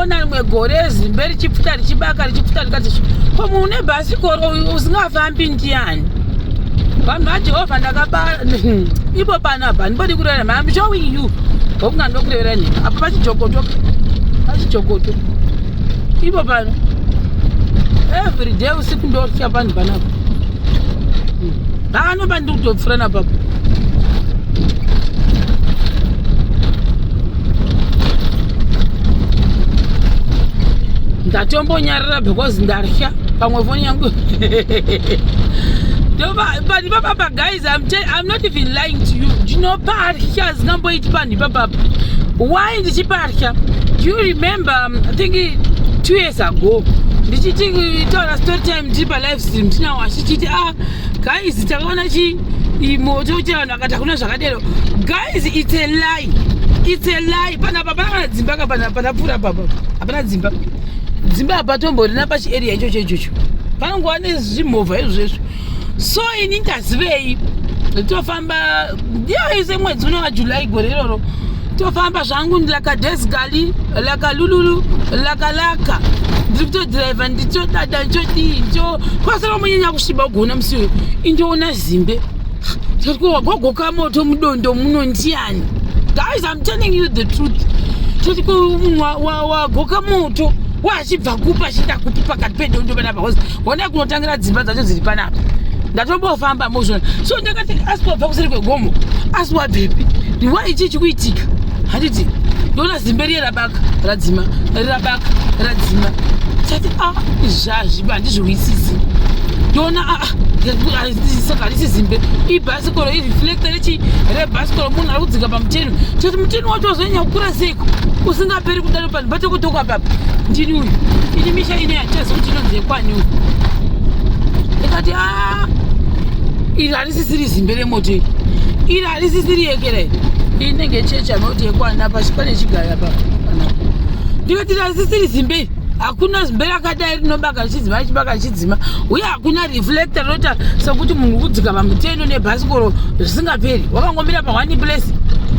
ndakamboona rimwe gore zimbe richipfuta richibaka richipfuta rikati komu une bhasikoro usingafambi ndiani vanhu vajehovha ndakabara ipo panapa handipodi kureva nhema. I'm showing you ndokunga ndokurevera nhema apa pachijokoto ipo pano every day usiku ndotya panhu panapa ndakanopa ndiri kutopfura napapo. Ndatombonyarara because ndarya pamwe foni yangu pani papapa. Guys, I'm not even lying to you. Ndinoparya zingamboiti pani papapa. Why ndichiparya? Do you remember I think 2 years ago ndichiti taura story time ndiri palive stream tina washichiti guys takaona moto kuti vanhu vakati hakuna zvakadero. Guys, it's a lie. Panapa pana dzimba panapfuura papa hapana dzimba hapatomborina pachiarea ichocho panongova nezvimovha izvezvo. So ini ndazivei tofamba ndiyoise mwedzi uno waJuly gore iroro tofamba zvangu lakadesgali lakalululu lakalaka ndiri kutodhiraivha ndichodada ndichodii kwasara munyanya kusviba kugona musi uyu indoona zimbe wagwagoka moto mudondo muno ndiani. Guys, I'm telling you the truth. Wagoka moto wachibva kupa achida kupi pakati pedondo panapa because wona kunotangira dzimba dzacho dziri panapa ndatombofamba mozvona. So ndakati asipobva kuseri kwegomo asiwa bhepi ndiwa ichi chikuitika handiti ndoona zimbe riye rabaka radzima chati izvazviba handizvowisisi ndoona saka harisi zimbe ibhasikoro ireflector rebhasikoro munhu ari kudzika pamuteni choti muteni wacho wazonyanya kukura seiko usingaperi kudaro panhu patokutoka papa ndini uyu ini misha ine yachazi kuti inonzi yekwani uyu ikati iri harisisiri zimbe remoto iri harisisiri yekerai inenge chechi anoti yekwana pashi pane chigaya papa ndikati iri harisisiri zimbe hakuna zimbe rakadai rinobaka richidzima richibaka richidzima uye hakuna reflector rinota sekuti munhu kudzika pamuteno nebhasikoro zvisingaperi wakangomira pa1 place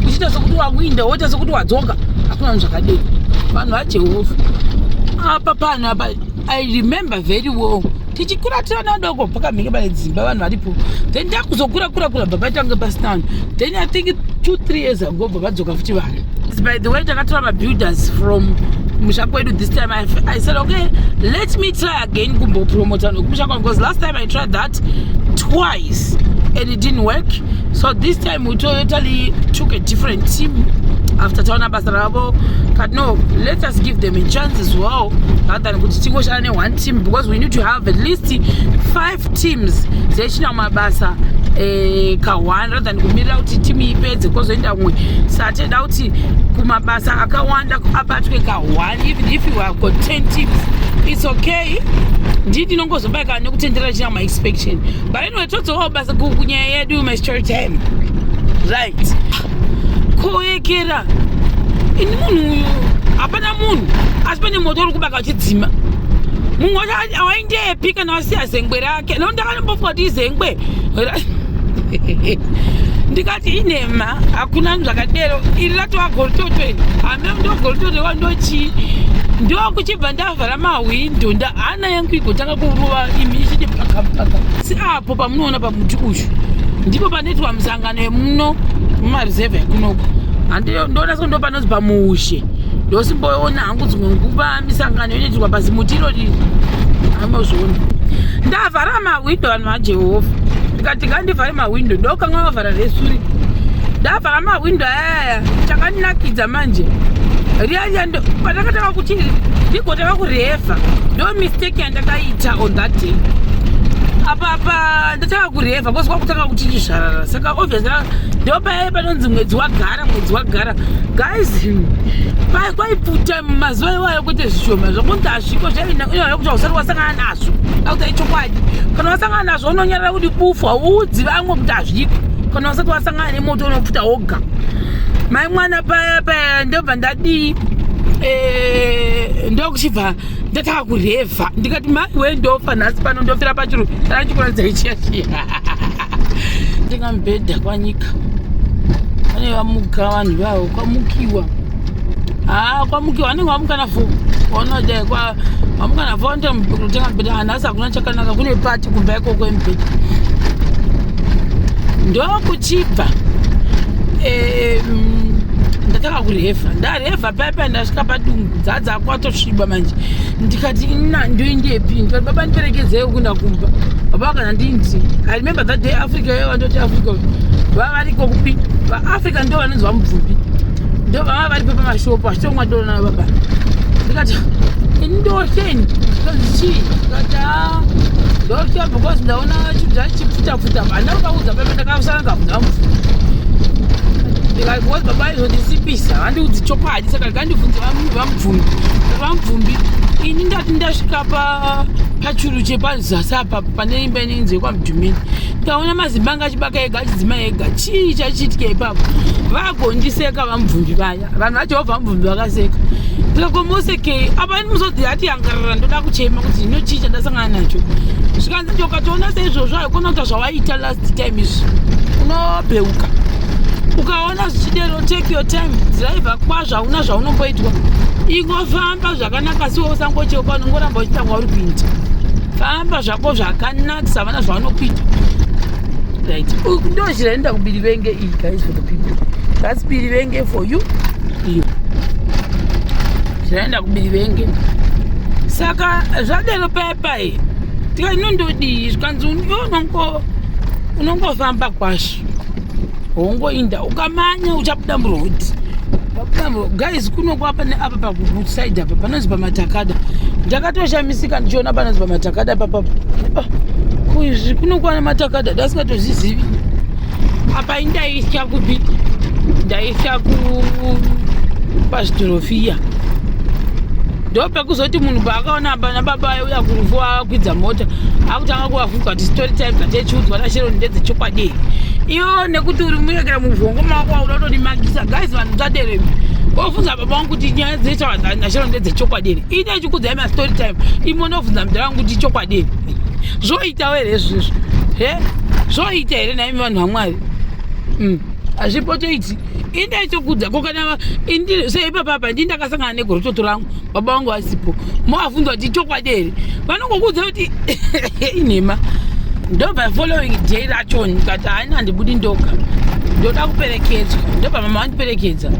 uchiita sekuti wakuinda woita sekuti wadzoka hakuna vanhu zvakadei vanhu vajehovha apa panhu apa. I remember very well tichikura tirana doko pakamhenge pane dzimba vanhu varipo then ndakuzokura bhabaitange pasina vanhu then I think 2-3 years ago bhabadzoka futi vanhu. By the way, takatora mabuilders from Mushakwedu this time. I said, okay, let me try again kumbo promoter because last time I tried that twice and it didn't work. So this time we totally took a different team after Taona Basarabo. But no, let us give them a chance as well rather than to one team because we need to have at least 5 teams. Zechina Mabasa kawan rather than kumira kuti team ipedze kozoenda mwe satenda kuti kumabasa akawanda abatwe ka1 even if you have got 10 teams it's okay. Ndidi nongozobaka nekutendera china my expectation but anyway totso basa kunyaya yedu my story time right koekera ini munhu hapana munhu asi pane moto uri kubaka chidzima munhu wacho awaindepi kana wasiya zengwe rake no ndakanombofunga kuti izengwe ndikati inema hakuna zvakadero iri ratova golitotwe hamea ndo golitotwe wandochi ndo kuchibva ndavhara mahwindo hana yangu igotanga kuruva imi ichiti pakapaka si apo pamunoona pamuti uyu ndipo panoitwa musangano yemuno mumareserve yakunoko ndoona seko ndo panonzi pamuushe ndosimboona hangu dzimwe nguva misangano inoitirwa pasi muti irori amozviona ndavhara mahwindo vanhu vajehovha ndikati ngandivhare mahwindo ndokanga vavhara resuri ndavhara mahwindo ayaya chakandinakidza manje riya pandakatanga kuti ndigotanga kurevha ndo mistake yandakaita on that day apapa ndatanga kurevha koswa kutanga kuti chizvarara saka obviously ndo paya panonzi mwedzi wagara guys kwaipfuta mazuva iwayo kuite zvishoma zvokunzi azviko zvainoya kuti usati wasangana nazvo akuti chokwadi kana wasangana nazvo unonyarara kuti bufu hauudzi vamwe kuti hazviko kana wasati wasangana nemoto unopfuta woga mai mwana paya ndobva ndadii ndokuchibva ndataka kurevha ndikati mai wendofa nhasi pano ndofira pachiro tarachikuradzira ichiyachiya ndingamubhedha kwanyika pane vamuka vanhu vavo kwamukiwa kwamuki wanenge wamukana 4 wanoda kwa wamukana 4 ndo mkutenga mbeda anasa kuna chakanaka kune pati kumba ikoko embeda ndo kuchibva ndataka kureheva ndareheva paipa ndasvika padungu dzadza kwatosviba manje ndikati ndoendepi ndikati baba ndiperekedzei kunda kumba baba vakana ndindi I remember that day Africa wandoti Africa vava variko kupi vaafrica ndo vanonzwa mubvumbi ndo vava varipo pamashopu achitomwa dona baba ndikati indosheni chii ndikati ndosha because ndaona chudza chipfuta vana vakaudza paipa ndakasara ngabvunza mubvumbi because baba izondisipisa handiudzi chokwadi saka ngandibvunze vamubvumbi ini ndati ndasvika pachuru chepazasi apa pane imba inenzwe kwamudhumini ndaona mazimbanga achibaka ega achidzima ega chii chachiitika ipapo vagondiseka vamubvumbi vaya vanhu vajehovha vamubvumbi vakaseka ndikakomoseke apa muzodzi ati yangarara ndoda kuchema kuti ino chii chandasangana nacho zvikanzi ndokatoona seizvozvo haikona kuta zvawaita last time izvi unobheuka ukaona zvichidero take your time dziraibva kwazvo hauna zvaunomboitwa ingofamba zvakanaka siwo usangocheuka unongoramba uchita kwauri kuita famba zvako zvakanakisa havana zvaunokuita right ndo zhira inoda kubirivenge iyi guys for the people that's birivenge for you iyo zhira inoda kubirivenge saka zvadero paipai tika inondodii zvikanzi unongofamba kwazvo hongoinda ukamanya uchabuda murodhi guys kunokwa pane apa pakuside apa panonzi pamatakada ndakatoshamisika ndichiona panonzi pamatakada papapo kuizvi kunokwa nematakada ndasingatozvizivi apa indaitya kupi ndaitya pazvidhorofiya ndopekuzoti munhu paakaona bana baba uya kurufu akwidza mota akutanga kuvafunga kuti story time dzatechiudzwa nashero ndedzechokwadi iyo nekuti uri murekera muvhongo mako waunotodimakisa guys vanhu dzaderemi ofunza baba wangu kuti nyaya dzeita nashero ndedzechokwadi ine chikudzai mastory time imonobvunza mudhara wangu kuti chokwadii zvoitawo here izvizvo zvoita here naimi vanhu vamwari hazvipo toiti indaitokudza kokana seipapapa ndi ndakasangana negorototo rangu baba wangu asipo moafunza kuti chokwadi here vanongokudza kuti inhema ndobva following day rachoni kati haina handibudi ndoga ndoda kuperekedzwa ndobva mama vandiperekedza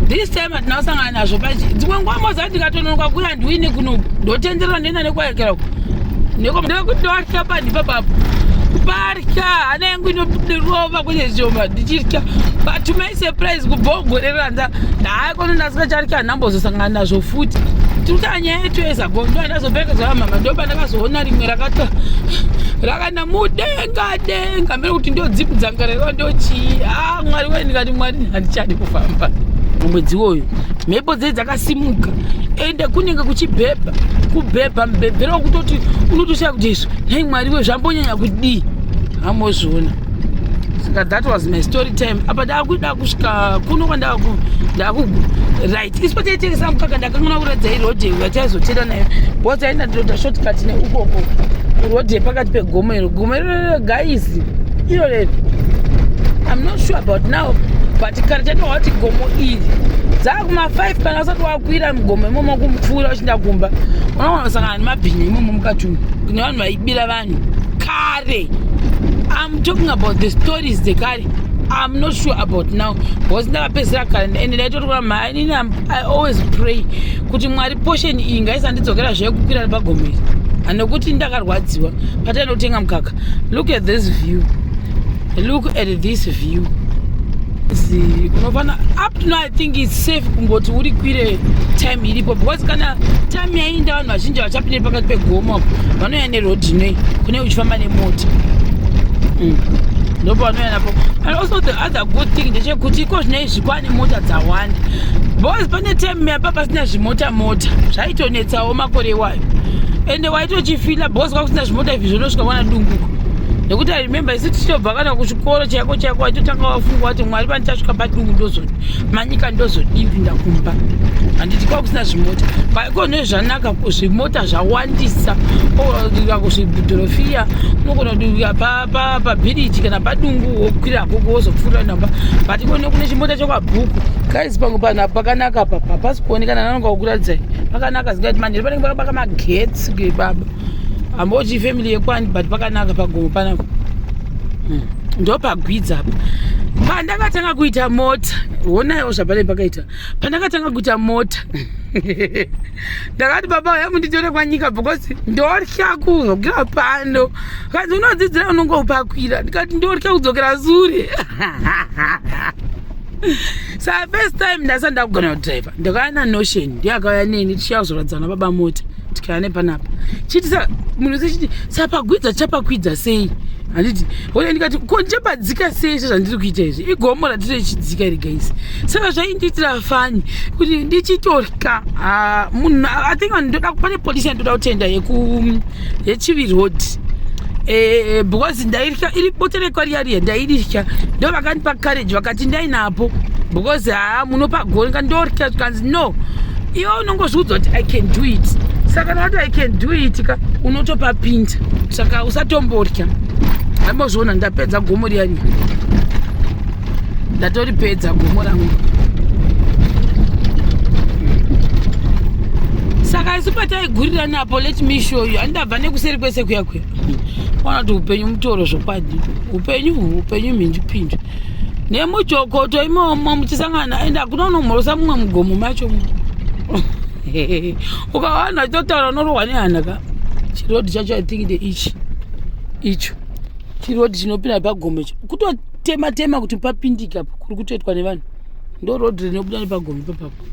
this time hatinasangana nazvo pachi dzimwe nguva moza ndikatononoka kuti handiwine kuno ndotenderera ndoenda nekwaekerako ndekuti ndoatya pandipapapo kuparya hana yangu inodirova kune zvoma ndichitya but to my surprise kubhogoreranda ndaikono ndasikachatya handambozosangana nazvo futi tikuti nyaya yetu yezago ndo andazoperekedza vamama ndoba ndakazoona rimwe rakana mudenga mbere kuti ndodzipu dzangareva ndochii mwari we ndikati mwari handichadi kufamba mwedzi woyo mhepo dzei dzakasimuka ende kunenge kubhebha mubhebhero wekutoti unotoshaya kuti izvo nhai mwari we zvambonyanya kudii hamozviona saka that was my story time apa ndakuda kusvika kuno right ispo taitengesa mukaka ndakangana kuratidza irodhe yataizotenda nayo bcause aina ndinoda shortcut neukoko kurodhe pakati pegomo iro guys iro rero I'm not sure about now but kare tatowa kuti gomo iri dzakuma5 kana usati wakwira mugomo imomo kumupfuura uchinda kumba unowanasangana nemabhinya imomo mukatunhu kune vanhu vaibira vanhu kare. I'm talking about the stories dzekare. I'm not sure about now because ndakapedzera kare ende ndaitotokura mhani I always pray kuti mwari portion iyi ngaisandidzokera zvekukwira pagomo iri anokuti ndakarwadziwa patainotenga mukaka. Look at this view. Unofana up to now I think it's safe kungoti uri kwire time iripo because kana time yainda vanhu vazhinji vachapinde pakati pegomo vanoenda nerodhi nei kune uchifamba nemota ndopo vanoendapo. And also the other good thing ndechekuti iko zvinei zvikwane mota dzawanda because pane time yapa pasina zvimota zvaitonetsawo makore iwayo ende waitochifila because kwakusina zvimota izvi zvonosvika kwana dunguko nekuti I remember isi tichitobva kana kuchikoro chako watotanga wafungwa kuti Mwari pandichasvika padungu ndozodi manyika ndozodipinda kumba handiti kwakusina zvimota paikone zvanaka zvimota zvawandisa ogona kuzvidhorofia unogona kudurika pabhiriji kana padungu wokwira agogo wozopfuura namba but ikone kune chimota chakabhuku guys pangu panapa pakanaka papa hapasi kuonekana nanonga kukuradzai pakanaka zingati manheri panenge pakabaka magetsi baba hamboti family yekwani but pakanaka pagomo panapa ndo pagwidza apa pandakatanga kuita mota wonayo zvapane pakaita pandakatanga kuita mota ndakati baba yangu nditore kwanyika because ndorya kuzokwira pano kanzi unodzidzira unongopakwira ndikati ndorya kudzokera sure sa first time ndasa ndakugona kudriver ndakaya naNotion ndiyakauya neni tichazoradzana baba mota tikaya nepanapa chiti sa munhu sechiti sapagwidza chapakwidza sei handiti ole ndikati konchapadzika sei zvandiri kuita izvi igomo ratiri chidzika iri guys saka zvaindiitira fani kuti ndichitorya munhu I think ndoda pane polisi yandoda kutenda yeChiviri Road because ndairya iri bote rekwariariya ndairirya ndo vakandipa courage vakati ndainapo because munopagonga ndorya zvikanzi no iwe unongozviudza kuti I can do it saka noti I can do it ka unotopapinda saka usatomborya ambozviona ndapedza gomo riyani ndatoripedza gomo rangu saka isu pataigurira napo let me show you handabva nekuseri kwese kuyakwe ona kuti upenyu mutoro zvokwadi upenyu mhinjupinju nemujokoto imomo muchisangana ende hakuna unomhorosa mumwe mugomo macho ukawana totaura unorohwa nehana ka chirodhi chacho I think icho chirodhi chinopinda pagomo icho kutotema kuti papindika kuri kutoitwa nevanhu ndo rodhi rinobuda nepagomo ipapapo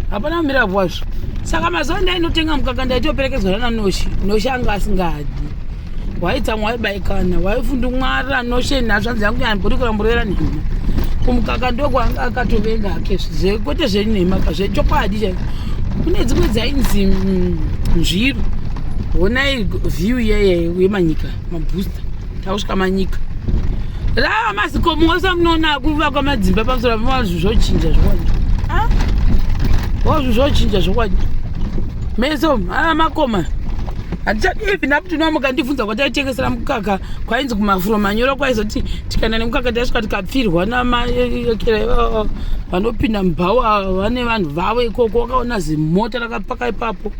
hapana kumira bwazvo saka mazuva ndainotenga mukaka ndaitoperekedzwa naNoshi anga asingadi waitsamwa waibaikana waifundumwarira Notion nazvanzi yangu yamburi mburera nhema kumukaka ndokwanga akatovenga hake kwete zvenhema zvechokwadi chaiko kune dzimwe dzainzi nzviru honai view yemanyika mabooster tausvika manyika rava mazikomo ose munoona kuvakwa madzimba pamusoro pamazvu zvochinja zvokwadi wazvu zvochinja zvokwadi meso makoma handishati even up to now mukandibvunza kwataitengesera mukaka kwainzi kumafuro manyoro kwaizoti tikaenda nemukaka taisvika tikapfirwa namaekera vanopinda mubhawa vane vanhu vavo ikoko wakaona zimota rakapaka ipapo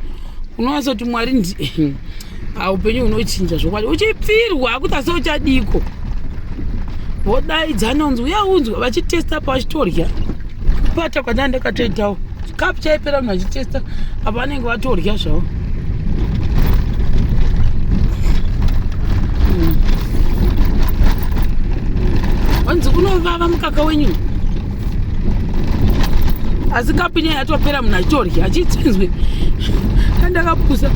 unowanzoti Mwari upenyu hunochinja zvokwadi uchipfirwa hakuti asi uchadiko vodaidzana unzi uyaunzwa vachitesta pa vachitorya pata kwandanga ndakatoitawo chikapu chaipera munhu vachitesta apa vanenge vatorya zvavo wanzi unovava mukaka wenyu asi kapini yatopera munhu achitorya achitsinzwe andakapusa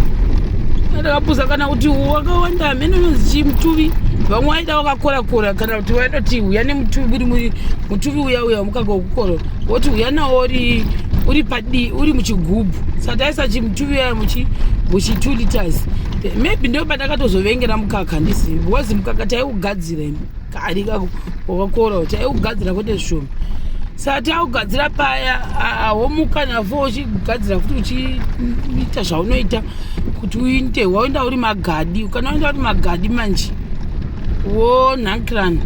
kana kuti wakawanda mene unonzi chimutuvi vamwe waida wakakora kana kuti waidoti uya nemutuvi uri mutuvi uya mukaka wokukora woti uya nawo uri muchigubhu saka taisa chimutuvi uya muchi2 liters maybe ndo pandakatozovengera mukaka handisi because mukaka taiugadzira kari wakakora taiugadzira kwete zvishoma saka taugadzira paya womuka nafo uchigadzira futi uchiita zvaunoita kuti uite waenda uri magadi kana waenda uri magadi manje wonhankirana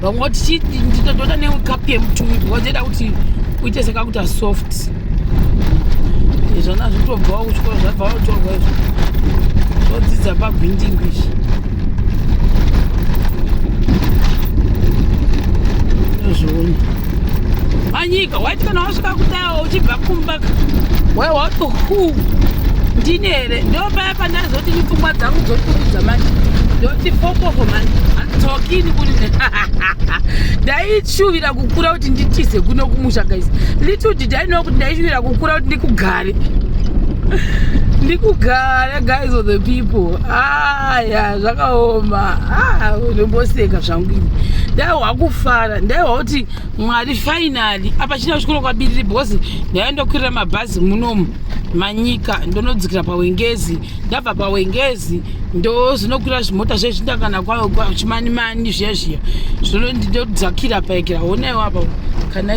vamwe voti nditotoda nekapu yemutuvi wazoda kuti uite sekakuta soft zvana zvotobvawo kuchikoro zvabva watorwa izvo zvodzidza pagwind English zvoona manyika waiti kana wasvika kudayo uchibva kumbaka waiwato ndine here ndopaya pandazoti mipfungwa dzangu dzokurudza manje ndoti fofofo manje handitokini kuri ndaishuvira kukura kuti nditize kuno kumusha guys lituti ndainoa kuti ndaishuvira kukura kuti ndikugara guys of the people aya zvakaoma ndomboseka zvangu ini ndaiwa kufara ndaiwa kuti Mwari finally apa china chikoro kwabiriri because ndaendokwirira mabhazi munomu manyika ndonodzikira pawengezi ndabva pawengezi ndo zvinokwira zvimota zvezvindakana kwa chimanimani zviya zviya ndinodzakira paekera onaiwo apa kana